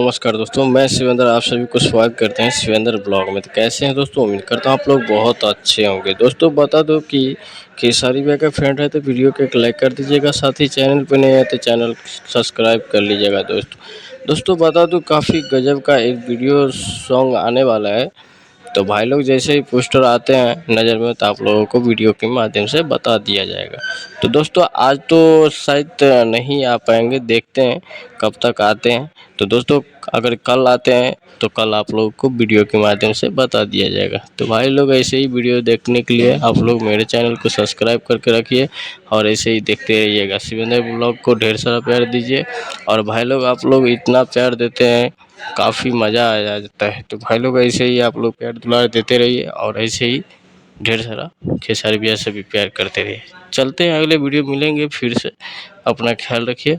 नमस्कार दोस्तों, मैं शिवेंद्र आप सभी को स्वागत करते हैं शिवेंद्र ब्लॉग में। तो कैसे हैं दोस्तों? उम्मीद करता हूँ आप लोग बहुत अच्छे होंगे। दोस्तों बता दो कि खेसारी भैया का फ्रेंड है तो वीडियो को एक लाइक कर दीजिएगा, साथ ही चैनल पे नए हैं तो चैनल सब्सक्राइब कर लीजिएगा। दोस्तों बता दूँ काफ़ी गजब का एक वीडियो सॉन्ग आने वाला है। तो भाई लोग जैसे ही पोस्टर आते हैं नज़र में तो आप लोगों को वीडियो के माध्यम से बता दिया जाएगा। तो दोस्तों आज तो शायद नहीं आ पाएंगे, देखते हैं कब तक आते हैं। तो दोस्तों अगर कल आते हैं तो कल आप लोगों को वीडियो के माध्यम से बता दिया जाएगा। तो भाई लोग ऐसे ही वीडियो देखने के लिए आप लोग मेरे चैनल को सब्सक्राइब करके रखिए और ऐसे ही देखते रहिएगा। शिवेंद्र ब्लॉग को ढेर सारा प्यार दीजिए। और भाई लोग आप लोग इतना प्यार देते हैं, काफ़ी मज़ा आ जाता है। तो भाई लोग ऐसे ही आप लोग प्यार दुलार देते रहिए और ऐसे ही ढेर सारा खेसारी भैया से भी प्यार करते रहिए। चलते हैं, अगले वीडियो मिलेंगे फिर से। अपना ख्याल रखिए।